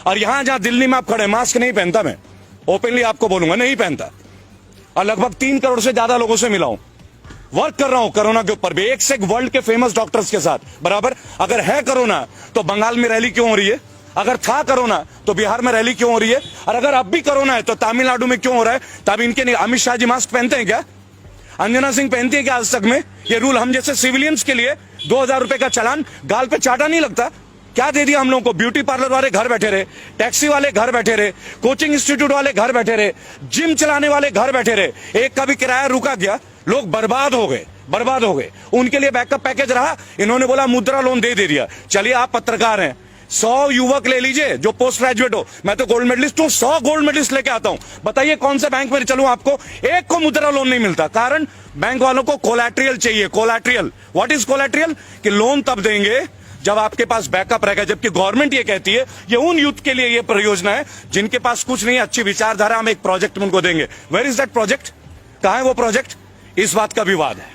और यहां जहां दिल्ली में आप खड़े, मास्क नहीं पहनता, मैं ओपनली आपको बोलूंगा, नहीं पहनता। और लगभग 3 करोड़ से ज्यादा लोगों से मिला हूं, वर्क कर रहा हूं कोरोना के ऊपर भी, एक से एक वर्ल्ड के फेमस डॉक्टर्स के साथ बराबर। अगर है कोरोना तो बंगाल में रैली क्यों हो रही है? अगर था कोरोना तो बिहार में रैली क्यों हो रही है? और अगर अब भी कोरोना है तो तमिलनाडु में क्यों हो रहा है? तब इनके नहीं, अमित शाह जी मास्क पहनते हैं क्या? अंजना सिंह पहनती है क्या आज तक में? ये रूल हम जैसे सिविलियंस के लिए 2000 रुपए का चालान गाल पे चाटा नहीं लगता? क्या दे दिया हम लोगों को? ब्यूटी पार्लर वाले घर बैठे रहे, टैक्सी वाले घर बैठे रहे, कोचिंग इंस्टीट्यूट वाले घर बैठे रहे, जिम चलाने वाले घर बैठे रहे, एक का भी किराया रुका गया, लोग बर्बाद हो गए, बर्बाद हो गए। उनके लिए बैकअप पैकेज रहा, इन्होंने बोला मुद्रा लोन दे दिया। चलिए आप पत्रकार हैं, 100 युवक ले लीजिए जो पोस्ट ग्रेजुएट हो, मैं तो गोल्ड मेडलिस्ट हूं, 100 गोल्ड मेडलिस्ट लेके आता हूं, बताइए कौन से बैंक में चलूं? आपको एक को मुद्रा लोन नहीं मिलता। कारण बैंक वालों को कोलैटरल चाहिए। Collateral, what is collateral? कि लोन तब देंगे जब आपके पास बैकअप रहेगा। जबकि गवर्नमेंट ये कहती है ये उन यूथ के लिए ये परियोजना है जिनके पास कुछ नहीं, अच्छी विचारधारा, हम एक प्रोजेक्ट उनको देंगे। Where is that project? कहां है वो प्रोजेक्ट? इस बात का विवाद है।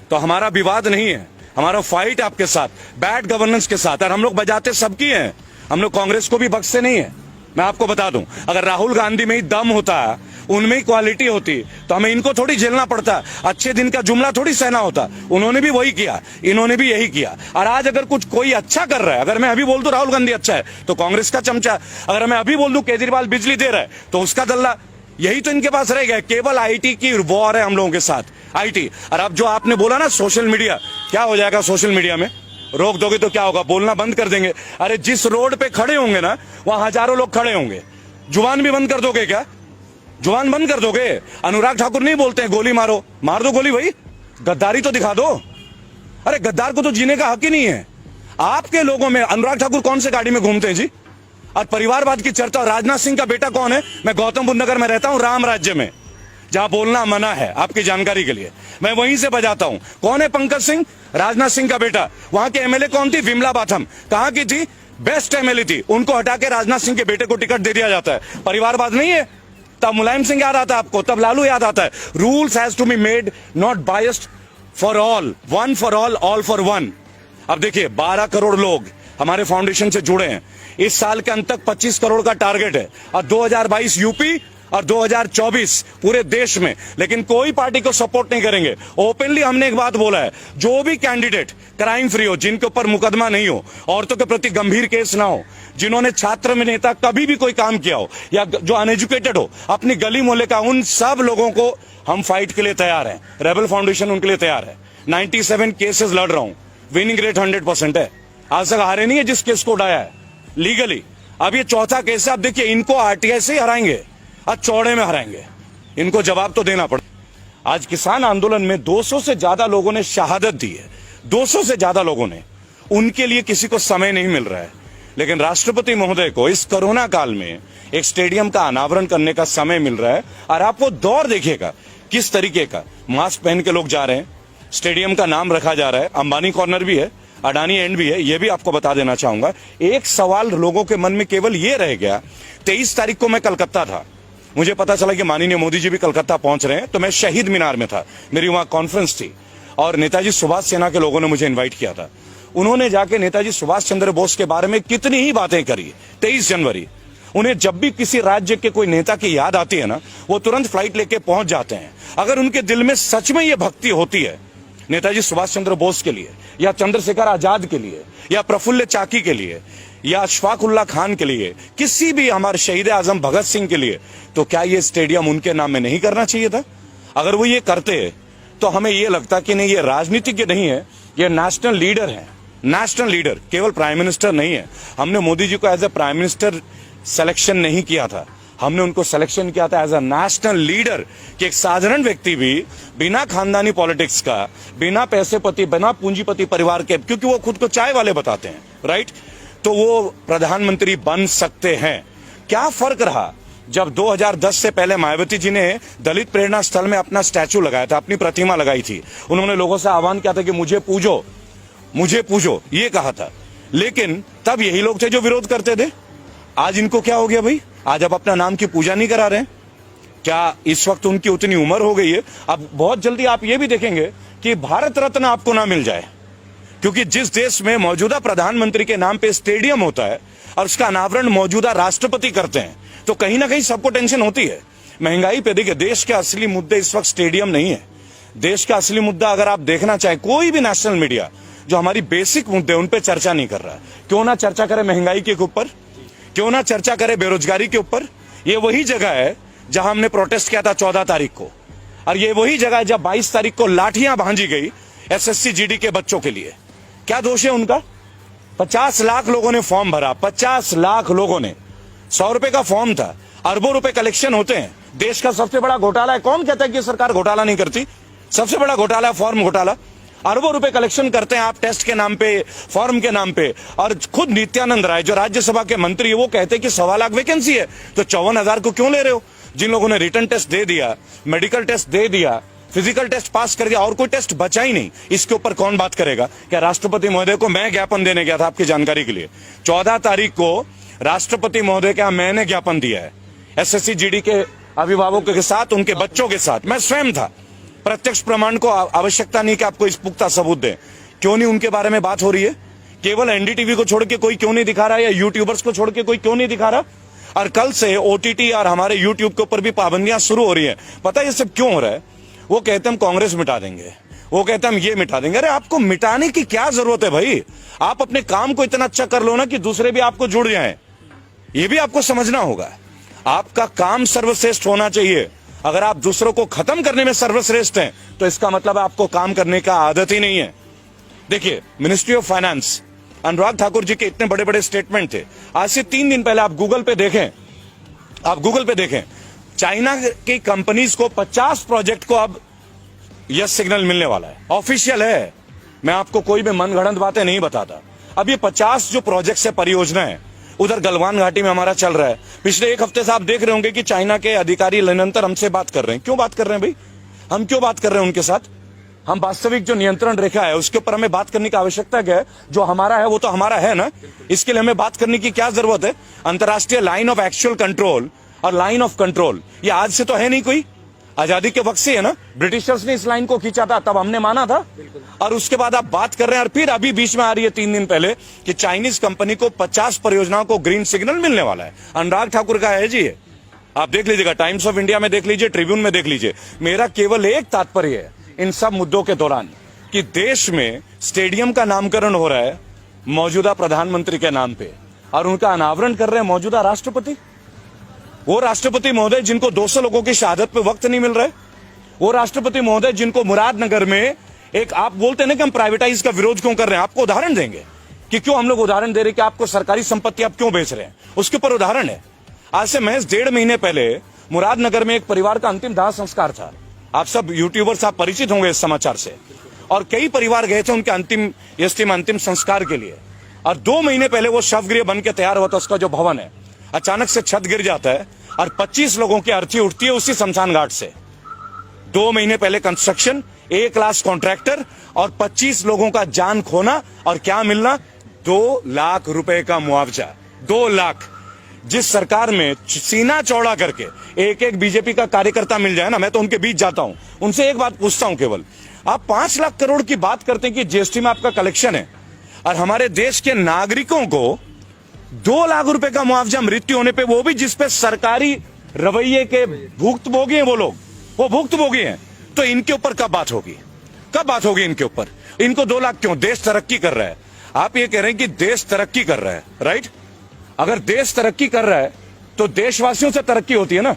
तो हमारा विवाद नहीं है, हमारा फाइट आपके साथ, बैड गवर्नेंस के साथ। और हम लोग बजाते सबकी हैं, हम लोग कांग्रेस को भी बख्शते नहीं है। मैं आपको बता दूं, अगर राहुल गांधी में ही दम होता, उनमें ही क्वालिटी होती, तो हमें इनको थोड़ी झेलना पड़ता, अच्छे दिन का जुमला थोड़ी सहना होता। उन्होंने भी वही किया, इन्होंने भी यही किया। और आज अगर कुछ कोई अच्छा कर रहा है, अगर मैं अभी बोल दूं राहुल गांधी अच्छा है तो कांग्रेस का चमचा, अगर मैं अभी बोल दूं केजरीवाल बिजली दे रहा है तो उसका दल्ला, यही तो इनके पास रह गया। केवल आईटी की वॉर है हम लोगों के साथ, आईटी। और अब जो आपने बोला ना सोशल मीडिया, क्या हो जाएगा सोशल मीडिया में? रोक दोगे तो क्या होगा? बोलना बंद कर देंगे। अरे जिस रोड पे खड़े होंगे ना, वहां हजारों लोग खड़े होंगे। जुबान भी बंद कर दोगे क्या? जुबान बंद कर दोगे? अनुराग ठाकुर नहीं बोलते हैं गोली मारो, मार दो गोली भाई, गद्दारी तो दिखा दो। अरे गद्दार को तो जीने का हक ही नहीं है। आपके लोगों में अनुराग ठाकुर कौन से गाड़ी में घूमते हैं जी? और परिवारवाद की चर्चा, राजनाथ सिंह का बेटा कौन है? मैं गौतम बुद्ध नगर में रहता हूं, राम राज्य में, जहां बोलना मना है, आपकी जानकारी के लिए मैं वहीं से बजाता हूं। कौन है पंकज सिंह? राजनाथ सिंह का बेटा। वहां के एमएलए कौन थी? विमला बाथम। कहां की थी? बेस्ट एमएलए थी। उनको हटा के राजनाथ सिंह के बेटे को टिकट दे दिया जाता है। परिवारवाद नहीं है? तब मुलायम सिंह याद आता है आपको, तब लालू याद आता है। Rules has to be made not biased for all, one for all for one. अब देखिए 12 करोड़ लोग हमारे फाउंडेशन से जुड़े हैं। इस साल के अंत तक 25 करोड़ का टारगेट है, और 2022 यूपी और 2024 पूरे देश में। लेकिन कोई पार्टी को सपोर्ट नहीं करेंगे। ओपनली हमने एक बात बोला है, जो भी कैंडिडेट क्राइम फ्री हो, जिनके ऊपर मुकदमा नहीं हो, औरतों के प्रति गंभीर केस ना हो, जिन्होंने छात्र में नेता कभी भी कोई काम किया हो, या जो अनएजुकेटेड हो, अपनी गली मोहल्ले का, उन सब लोगों को हम फाइट के लिए तैयार हैं। रेबल फाउंडेशन उनके लिए तैयार है। 97 केसेस लड़ रहा हूं, विनिंग रेट 100% है। आज तक हारे नहीं है जिस केस को उठाया है लीगली। अब ये चौथा केस है। अब देखिए इनको आरटीआई से हराएंगे, आज चौड़े में हराएंगे, इनको जवाब तो देना पड़े। आज किसान आंदोलन में 200 से ज्यादा लोगों ने शहादत दी है, 200 से ज्यादा लोगों ने। उनके लिए किसी को समय नहीं मिल रहा है। लेकिन राष्ट्रपति महोदय को इस कोरोना काल में एक स्टेडियम का अनावरण करने का समय मिल रहा है। और आप वो दौर देखिएगा किस तरीके का, मास्क पहन के लोग जा रहे हैं, स्टेडियम का नाम रखा जा रहा है, अंबानी कॉर्नर भी है, अडानी एंड भी है। ये भी आपको बता देना चाहूंगा। एक सवाल लोगों के मन में केवल ये रह गया, 23 तारीख को मैं कलकत्ता था, मुझे पता चला कि माननीय मोदी जी भी कलकत्ता पहुंच रहे हैं, तो मैं शहीद मीनार में था, मेरी वहां कॉन्फ्रेंस थी, और नेताजी सुभाष सेना के लोगों ने मुझे इन्वाइट किया था। उन्होंने जाके नेताजी सुभाष चंद्र बोस के बारे में कितनी ही बातें करी। 23 जनवरी, उन्हें जब भी किसी राज्य के कोई नेता की याद आती है ना, वो तुरंत फ्लाइट लेके पहुंच जाते हैं। अगर उनके दिल में सच में ये भक्ति होती है नेताजी सुभाष चंद्र बोस के लिए, या चंद्रशेखर आजाद के लिए, या प्रफुल्ल चाकी के लिए, या अशफाक उल्लाह खान के लिए, किसी भी हमारे शहीद आजम भगत सिंह के लिए, तो क्या ये स्टेडियम उनके नाम में नहीं करना चाहिए था? अगर वो ये करते तो हमें ये लगता कि नहीं, ये राजनीतिज्ञ नहीं है, ये नेशनल लीडर है। नेशनल लीडर, केवल प्राइम मिनिस्टर नहीं है। हमने मोदी जी को as a prime minister selection नहीं किया था, हमने उनको सिलेक्शन किया था एज अ नेशनल लीडर, कि एक साधारण व्यक्ति भी बिना खानदानी पॉलिटिक्स का, बिना पैसेपति, बिना पूंजीपति परिवार के, क्योंकि वो खुद को चाय वाले बताते हैं, राइट, तो वो प्रधानमंत्री बन सकते हैं। क्या फर्क रहा जब 2010 से पहले मायावती जी ने दलित प्रेरणा स्थल में अपना स्टैचू लगाया था, अपनी प्रतिमा लगाई थी। उन्होंने लोगों से आह्वान किया था कि मुझे पूजो, मुझे पूजो, ये कहा था। लेकिन तब यही लोग थे जो विरोध करते थे। आज इनको क्या हो गया भाई? आज आप अपना नाम की पूजा नहीं करा रहे? क्या इस वक्त उनकी उतनी उम्र हो गई है? अब बहुत जल्दी आप ये भी देखेंगे कि भारत रत्न आपको ना मिल जाए, क्योंकि जिस देश में मौजूदा प्रधानमंत्री के नाम पे स्टेडियम होता है और उसका अनावरण मौजूदा राष्ट्रपति करते हैं, तो कहीं ना कहीं सबको टेंशन होती है। महंगाई पे देखिए, देश के असली मुद्दे इस वक्त स्टेडियम नहीं है। देश का असली मुद्दा अगर आप देखना चाहें, कोई भी नेशनल मीडिया जो हमारी बेसिक मुद्दे उन पे चर्चा नहीं कर रहा है। क्यों ना चर्चा करे महंगाई के ऊपर, क्यों ना चर्चा करे बेरोजगारी के ऊपर। ये वही जगह है जहां हमने प्रोटेस्ट किया था 14 तारीख को, और ये वही जगह है जब 22 तारीख को लाठियां भांजी गई एसएससी जीडी के बच्चों के लिए। क्या दोष है उनका? 50 लाख लोगों ने फॉर्म भरा, 50 लाख लोगों ने। 100 रुपए का फॉर्म था, अरबों रुपए कलेक्शन होते हैं। देश का सबसे बड़ा घोटाला है। कौन कहता है कि सरकार घोटाला नहीं करती? सबसे बड़ा घोटाला है फॉर्म घोटाला। अरबों रुपए कलेक्शन करते हैं आप टेस्ट के नाम पे, फॉर्म के नाम पे। और खुद नित्यानंद राय जो राज्यसभा के मंत्री है, वो कहते हैं कि 1.25 लाख वैकेंसी है, तो 54,000 को क्यों ले रहे हो? जिन लोगों ने रिटर्न टेस्ट दे दिया, मेडिकल टेस्ट दे दिया, फिजिकल टेस्ट पास कर दिया, और कोई टेस्ट बचा ही नहीं, इसके ऊपर कौन बात करेगा? क्या राष्ट्रपति महोदय को मैं ज्ञापन देने गया था, आपकी जानकारी के लिए 14 तारीख को राष्ट्रपति महोदय का मैंने ज्ञापन दिया है एसएससी जीडी के अभिभावकों के साथ, उनके बच्चों के साथ। मैं स्वयं था। प्रत्यक्ष प्रमाण को आवश्यकता नहीं कि आपको इस पुख्ता सबूत दें। क्यों नहीं उनके बारे में बात हो रही है? केवल एनडीटीवी को छोड़ के कोई क्यों नहीं दिखा रहा है, या यूट्यूबर्स को छोड़ के कोई क्यों नहीं दिखा रहा? और कल से ओटीटी और हमारे यूट्यूब के ऊपर भी पाबंदियां शुरू हो रही है। पता है ये सब क्यों हो रहा है? वो कहते हम कांग्रेस मिटा देंगे, वो कहते हम ये मिटा देंगे। अरे आपको मिटाने की क्या जरूरत है भाई? आप अपने काम को इतना अच्छा कर लो ना कि दूसरे भी आपको जुड़ जाएं। ये भी आपको समझना होगा। आपका काम सर्वश्रेष्ठ होना चाहिए। अगर आप दूसरों को खत्म करने में सर्वश्रेष्ठ हैं, तो इसका मतलब आपको काम करने का आदत ही नहीं है। देखिए, ministry of finance, Anurag Thakur ji के इतने बड़े बड़े स्टेटमेंट थे। आज से 3 दिन पहले आप गूगल पे देखें, चाइना की कंपनीज को 50 प्रोजेक्ट को अब यस सिग्नल मिलने वाला है। ऑफिशियल है, मैं आपको कोई भी मनगढ़ंत बातें नहीं बताता। अब ये 50 जो प्रोजेक्ट है, परियोजना है, उधर गलवान घाटी में हमारा चल रहा है। पिछले 1 हफ्ते से आप देख रहे होंगे कि चाइना के अधिकारी निरंतर हमसे बात कर रहे हैं। क्यों बात कर रहे हैं भाई? हम क्यों बात कर रहे हैं उनके साथ? हम वास्तविक जो नियंत्रण रेखा है उसके ऊपर हमें बात करने की आवश्यकता क्या है? जो हमारा है वो तो हमारा है ना, इसके लिए हमें बात करने की क्या जरूरत है? अंतर्राष्ट्रीय लाइन ऑफ एक्चुअल कंट्रोल और लाइन ऑफ कंट्रोल ये आज से तो है नहीं, कोई आजादी के वक्त से है ना। ब्रिटिशर्स ने इस लाइन को खींचा था, तब हमने माना था। और उसके बाद आप बात कर रहे हैं, और फिर अभी बीच में आ रही है 3 दिन पहले कि चाइनीज कंपनी को 50 परियोजनाओं को ग्रीन सिग्नल मिलने वाला है। अनुराग ठाकुर का है जी, आप देख लीजिएगा, टाइम्स ऑफ इंडिया में देख लीजिए, ट्रिब्यून में देख लीजिए। मेरा केवल एक तात्पर्य है इन सब मुद्दों के दौरान कि देश में स्टेडियम का नामकरण हो रहा है मौजूदा प्रधानमंत्री के नाम पे, और उनका अनावरण कर रहे हैं मौजूदा राष्ट्रपति। वो राष्ट्रपति महोदय जिनको 200 लोगों की शहादत पे वक्त नहीं मिल रहा है, वो राष्ट्रपति महोदय जिनको मुरादनगर में एक, आप बोलते हैं कि हम प्राइवेटाइज का विरोध क्यों कर रहे हैं, आपको उदाहरण देंगे कि क्यों हम लोग उदाहरण दे रहे हैं कि आपको सरकारी संपत्ति आप क्यों बेच रहे हैं, उसके ऊपर उदाहरण है। आज से महज 1.5 महीने पहले मुरादनगर में एक परिवार का अंतिम दाह संस्कार था। आप सब यूट्यूबर्स आप परिचित होंगे इस समाचार से, और कई परिवार गए थे उनके अंतिम संस्कार के लिए। और 2 महीने पहले वो शवगृह बन के तैयार हुआ था, उसका जो भवन है, अचानक से छत गिर जाता है और 25 लोगों की अर्थी उठती है उसी शमशान घाट से। 2 महीने पहले कंस्ट्रक्शन, A क्लास कॉन्ट्रैक्टर, और 25 लोगों का जान खोना, और क्या मिलना? 2 लाख रुपए का मुआवजा। 2 लाख। जिस सरकार में सीना चौड़ा करके एक बीजेपी का कार्यकर्ता मिल जाए ना, मैं तो उनके बीच जाता हूं, उनसे एक बात पूछता हूं केवल, आप 5 लाख करोड़ की बात करते हैं कि जीएसटी में आपका कलेक्शन है, और हमारे देश के नागरिकों को 2 लाख रुपए का मुआवजा मृत्यु होने पे, वो भी जिसपे सरकारी रवैये के भुक्तभोगी हैं, वो भुक्तभोगी हैं, तो इनके ऊपर कब बात होगी? कब बात होगी इनके ऊपर? इनको 2 लाख क्यों? देश तरक्की कर रहा है। आप ये कह रहे हैं कि देश तरक्की कर रहा है, राइट? अगर देश तरक्की कर रहा है तो देशवासियों से तरक्की होती है ना।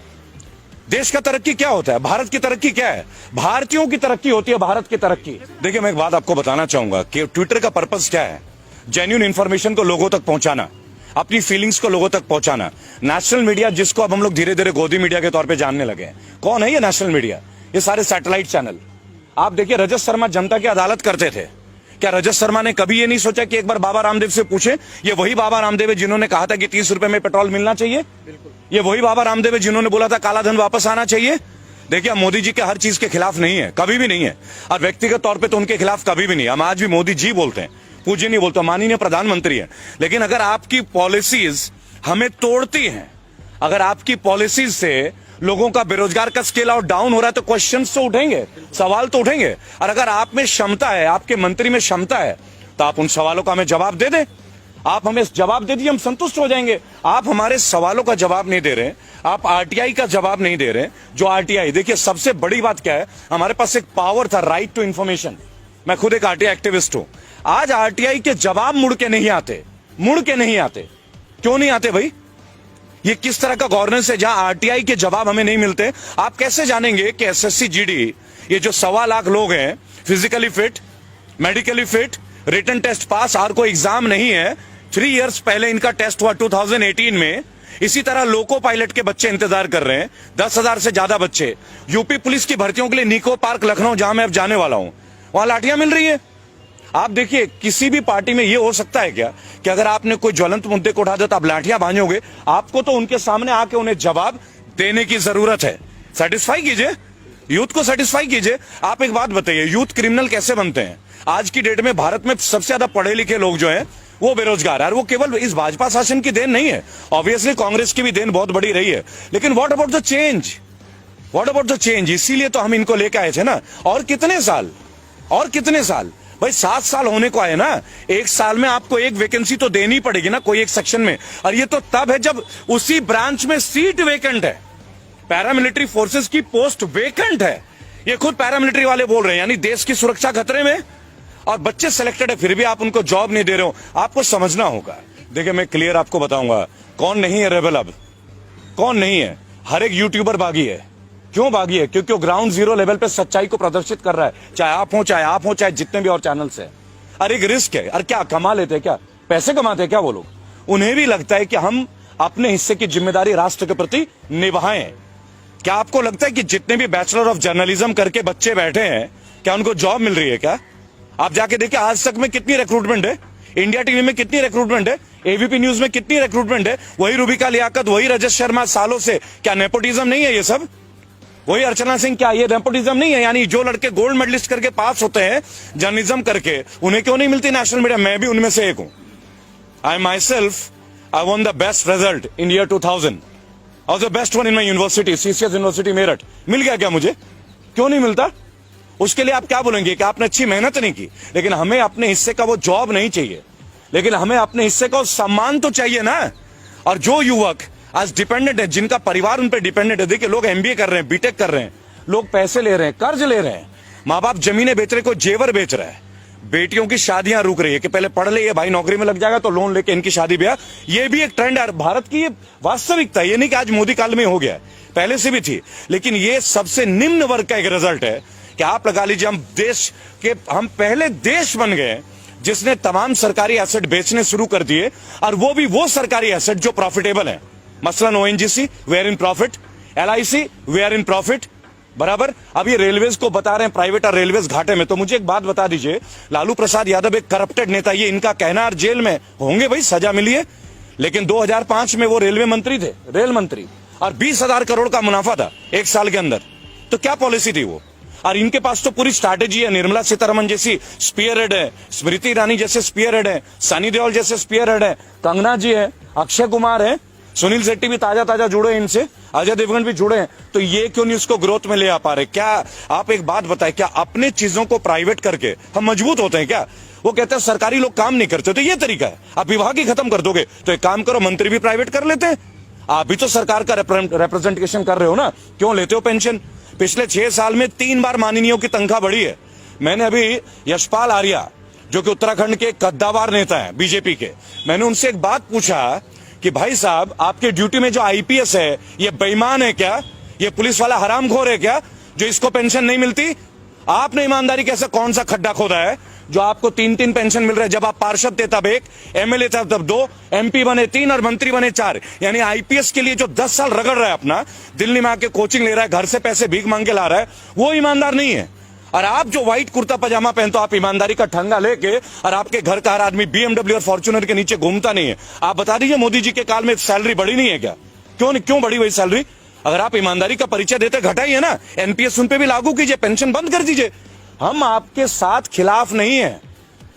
देश का तरक्की क्या होता है? भारत की तरक्की क्या है? भारतीयों की तरक्की होती है, भारत की तरक्की। देखिए, मैं एक बात आपको बताना चाहूंगा कि ट्विटर का पर्पस क्या है? जेन्युइन इंफॉर्मेशन को लोगों तक पहुंचाना, अपनी फीलिंग्स को लोगों तक पहुंचाना। नेशनल मीडिया, जिसको अब हम लोग धीरे धीरे गोदी मीडिया के तौर पे जानने लगे हैं, कौन है ये नेशनल मीडिया? ये सारे सैटेलाइट चैनल। आप देखिए, रजत शर्मा जनता की अदालत करते थे। क्या रजत शर्मा ने कभी ये नहीं सोचा कि एक बार बाबा रामदेव से पूछे? ये वही बाबा रामदेव है जिन्होंने कहा था कि 30 रुपए में पेट्रोल मिलना चाहिए। ये वही बाबा रामदेव है जिन्होंने बोला था काला धन वापस आना चाहिए। देखिए, हम मोदी जी के हर चीज के खिलाफ नहीं है, कभी भी नहीं है, और व्यक्तिगत तौर पे तो उनके खिलाफ कभी भी नहीं। हम आज भी मोदी जी बोलते हैं, पूज्य नहीं बोलते, माननीय प्रधानमंत्री है। लेकिन अगर आपकी पॉलिसीज हमें तोड़ती हैं, अगर आपकी पॉलिसीज से लोगों का बेरोजगार का स्केल आउट डाउन हो रहा है, तो क्वेश्चंस तो उठेंगे, सवाल तो उठेंगे। और अगर आप में क्षमता है, आपके मंत्री में क्षमता है, तो आप उन सवालों का हमें जवाब दे दें। आप हमें जवाब दे दीजिए, हम संतुष्ट हो जाएंगे। आप हमारे सवालों का जवाब नहीं दे रहे, आप आरटीआई का जवाब नहीं दे रहे। जो आरटीआई, देखिए सबसे बड़ी बात क्या है, हमारे पास एक पावर था, राइट टू इंफॉर्मेशन। मैं खुद एक आरटीआई एक्टिविस्ट हूं। आज आरटीआई के जवाब मुड़ के नहीं आते, मुड़ के नहीं आते। क्यों नहीं आते भाई? ये किस तरह का गवर्नेंस है जहां आरटीआई के जवाब हमें नहीं मिलते? आप कैसे जानेंगे कि एसएससी जीडी, ये जो 1.25 लाख लोग हैं, physically fit, medically fit, written test pass, और कोई एग्जाम नहीं है। 3 इयर्स पहले इनका टेस्ट हुआ 2018 में। इसी तरह लोको पायलट के बच्चे इंतजार कर रहे हैं, 10,000 से ज्यादा बच्चे। यूपी पुलिस की भर्तियों के लिए निको पार्क लखनऊ, जहां मैं अब जाने वाला हूं, वहां लाठियां मिल रही है। आप देखिए, किसी भी पार्टी में यह हो सकता है क्या कि अगर आपने कोई ज्वलंत मुद्दे को उठा दिया तो आप लाठियां भांजोगे? आपको तो उनके सामने आके उन्हें जवाब देने की जरूरत है। सेटिस्फाई कीजिए, यूथ को सेटिस्फाई कीजिए। आप एक बात बताइए, यूथ क्रिमिनल कैसे बनते हैं? आज की डेट में भारत में सबसे ज्यादा पढ़े लिखे लोग जो हैं वो बेरोजगार है, और वो केवल इस भाजपा शासन की देन नहीं है। ऑब्वियसली कांग्रेस की भी देन बहुत बड़ी रही है, लेकिन what about the change? What about the change? इसीलिए तो हम इनको लेके आए थे ना। और कितने साल, और कितने साल भाई? 7 साल होने को आए ना। 1 साल में आपको एक वैकेंसी तो देनी पड़ेगी ना, कोई एक सेक्शन में। और ये तो तब है जब उसी ब्रांच में सीट वेकेंट है, पैरामिलिट्री फोर्सेस की पोस्ट वेकेंट है। ये खुद पैरामिलिट्री वाले बोल रहे हैं, यानी देश की सुरक्षा खतरे में, और बच्चे सिलेक्टेड है, फिर भी आप उनको जॉब नहीं दे रहे हो। आपको समझना होगा। देखिए, मैं क्लियर आपको बताऊंगा कौन नहीं है रेबल। अब कौन नहीं है? हर एक यूट्यूबर बागी है। क्यों बागी है? क्योंकि वो ग्राउंड जीरो लेवल पे सच्चाई को प्रदर्शित कर रहा है, चाहे आप हो चाहे जितने भी और चैनल्स है। अरे एक रिस्क है। अरे क्या कमा लेते हैं? क्या पैसे कमाते हैं क्या वो लोग? उन्हें भी लगता है कि हम अपने हिस्से की जिम्मेदारी राष्ट्र के प्रति निभाएं। क्या आपको लगता है कि जितने भी बैचलर ऑफ जर्नलिज्म करके बच्चे बैठे हैं, क्या उनको जॉब मिल रही है? क्या आप जाके देखिए, आज तक में कितनी रिक्रूटमेंट है, इंडिया टीवी में कितनी रिक्रूटमेंट है, एबीपी न्यूज में कितनी रिक्रूटमेंट है। वही रूबिका लियाकत, वही रजत शर्मा सालों से। क्या नेपोटिज्म नहीं है ये सब? वही अर्चना सिंह, क्या ये नेपोटिज्म नहीं है? यानी जो लड़के गोल्ड मेडलिस्ट करके पास होते हैं जर्नलिज्म करके, उन्हें क्यों नहीं मिलती नेशनल मीडिया? मैं भी उनमें से एक हूं। I myself, I won the best result in year 2000, और the best one in my university, CCS university Meerut. मिल गया क्या मुझे? क्यों नहीं मिलता? उसके लिए आप क्या बोलेंगे कि आपने अच्छी मेहनत नहीं की? लेकिन हमें अपने हिस्से का वो जॉब नहीं चाहिए, लेकिन हमें अपने हिस्से का सम्मान तो चाहिए ना। और जो युवक आज डिपेंडेंट है, जिनका परिवार उन पर डिपेंडेंट है, देखिए लोग एमबीए कर रहे हैं, बीटेक कर रहे हैं, लोग पैसे ले रहे हैं, कर्ज ले रहे हैं, माँ बाप जमीनें बेच रहे, को जेवर बेच रहा है, बेटियों की शादियां रुक रही है कि पहले पढ़ ले, ये भाई नौकरी में लग जाएगा तो लोन लेके इनकी शादी ब्याह। ये भी एक ट्रेंड है भारत की, ये वास्तविकता। ये नहीं कि आज मोदी काल में हो गया, पहले से भी थी। लेकिन ये सबसे निम्न वर्ग का एक रिजल्ट है कि आप लगा लीजिए, हम पहले देश बन गए जिसने तमाम सरकारी एसेट बेचने शुरू कर दिए, और वो भी वो सरकारी एसेट जो प्रॉफिटेबल है। मसलन ONGC, we are in profit, LIC, we are in profit, बराबर। अब ये रेलवेज को बता रहे हैं प्राइवेट और रेलवेज घाटे में। तो मुझे एक बात बता दीजिए, लालू प्रसाद यादव एक करप्टेड नेता, ये इनका कहना, और जेल में होंगे भाई, सजा मिली है, लेकिन 2005 में वो रेलवे मंत्री थे, रेल मंत्री, और 20,000 करोड़ का मुनाफा था 1 साल के अंदर। तो क्या पॉलिसी थी वो? और इनके पास तो पूरी स्ट्रैटेजी है। निर्मला सीतारमण जैसी स्पीयर हेड है, स्मृति ईरानी जैसे स्पीयर हेड है, सनी देओल जैसे स्पीयर हेड है, कंगना जी है, अक्षय कुमार है, सुनील शेट्टी भी ताजा ताजा जुड़े हैं इनसे, अजय देवगन भी जुड़े हैं। तो ये क्यों नहीं उसको ग्रोथ में ले आ पा रहे? क्या आप एक बात बताएं, क्या अपने चीजों को प्राइवेट करके हम मजबूत होते हैं क्या? वो कहते हैं सरकारी लोग काम नहीं करते, तो ये तरीका है, आप विभाग ही खत्म कर दोगे। तो एक काम करो, मंत्री भी प्राइवेट कर लेते हैं। आप भी तो सरकार का रिप्रेजेंटेशन कर रहे हो ना, क्यों लेते हो पेंशन? पिछले 6 साल में 3 बार माननीयों की तनख्वाह बढ़ी है। मैंने अभी यशपाल आर्या, जो कि उत्तराखंड के कद्दावर नेता हैं बीजेपी के, मैंने उनसे एक बात पूछा कि भाई साहब, आपके ड्यूटी में जो आईपीएस है, ये बेईमान है क्या? ये पुलिस वाला हरामखोर है क्या, जो इसको पेंशन नहीं मिलती? आपने ईमानदारी कैसे, कौन सा खड्डा खोदा है जो आपको 3-3 पेंशन मिल रहा है? जब आप पार्षद थे तब 1, एमएलए थे तब 2, एमपी बने 3 और मंत्री बने 4। यानी आईपीएस के लिए जो 10 साल रगड़ रहा है अपना, दिल्ली में आके कोचिंग ले रहा है, घर से पैसे भीख मांग के ला रहा है, वो ईमानदार नहीं है। और आप जो व्हाइट कुर्ता पजामा पहनते हो, आप ईमानदारी का ठंगा लेके, और आपके घर का हर आदमी बीएमडब्ल्यू और फॉर्च्यूनर के नीचे घूमता नहीं है। आप बता दीजिए, मोदी जी के काल में सैलरी बढ़ी नहीं है क्या? क्यों बढ़ी वही सैलरी? अगर आप ईमानदारी का परिचय देते, घटाइए ना, एनपीएस उन पे भी लागू कीजिए, पेंशन बंद कर दीजिए। हम आपके साथ खिलाफ नहीं है,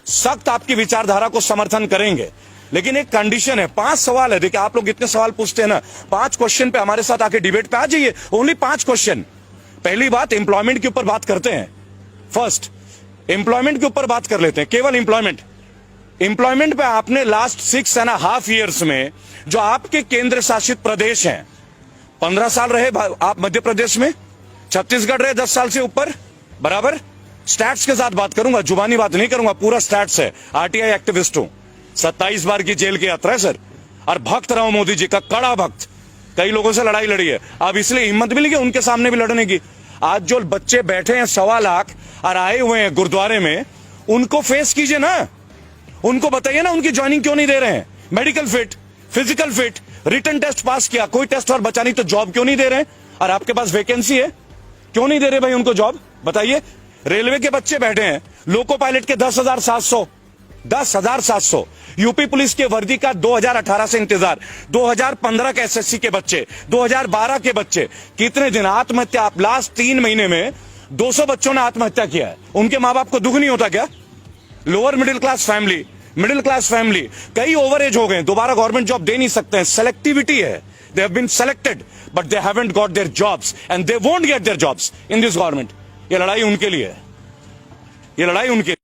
सख्त आपकी विचारधारा को समर्थन करेंगे, लेकिन एक कंडीशन है। 5 सवाल है। देखिए, आप लोग इतने सवाल पूछते हैं ना, 5 क्वेश्चन पे हमारे साथ आके डिबेट पे आ जाइए। Only 5 question. पहली बात, एम्प्लॉयमेंट के ऊपर बात करते हैं। फर्स्ट, एम्प्लॉयमेंट के ऊपर बात कर लेते हैं, केवल एम्प्लॉयमेंट। एम्प्लॉयमेंट पे आपने लास्ट 6.5 years में जो आपके केंद्र शासित प्रदेश हैं, 15 साल रहे आप मध्य प्रदेश में, छत्तीसगढ़ रहे 10 साल से ऊपर, बराबर। स्टैट्स के साथ बात करूंगा, जुबानी बात नहीं करूंगा, पूरा स्टैट्स है। आरटीआई एक्टिविस्ट हूं, 27 बार की जेल की यात्रा है सर, और भक्त रहा हूं मोदी जी का, कड़ा भक्त। कई लोगों से लड़ाई लड़ी है, अब इसलिए हिम्मत मिली कि उनके सामने भी लड़ने की। आज जो बच्चे बैठे हैं 1.25 लाख और आए हुए हैं गुरुद्वारे में, उनको फेस कीजिए ना, उनको बताइए ना उनकी ज्वाइनिंग क्यों नहीं दे रहे हैं। Medical fit, physical fit, written test pass किया, कोई टेस्ट और बचा नहीं, तो जॉब क्यों नहीं दे रहे हैं? और आपके पास वैकेंसी है, क्यों नहीं दे रहे भाई उनको जॉब, बताइए। रेलवे के बच्चे बैठे हैं, लोको पायलट के 10,700, यूपी पुलिस के वर्दी का 2018 से इंतजार, 2015 के एसएससी के बच्चे, 2012 के बच्चे, कितने दिन आत्महत्या। आप लास्ट 3 महीने में 200 बच्चों ने आत्महत्या किया है। उनके मां बाप को दुख नहीं होता क्या? लोअर मिडिल क्लास फैमिली, कई ओवर एज हो गए, दोबारा गवर्नमेंट जॉब दे नहीं सकते हैं, सेलेक्टिविटी है। They have been selected but they haven't got their jobs and they won't get their jobs in this government. ये लड़ाई उनके लिए है, ये लड़ाई उनके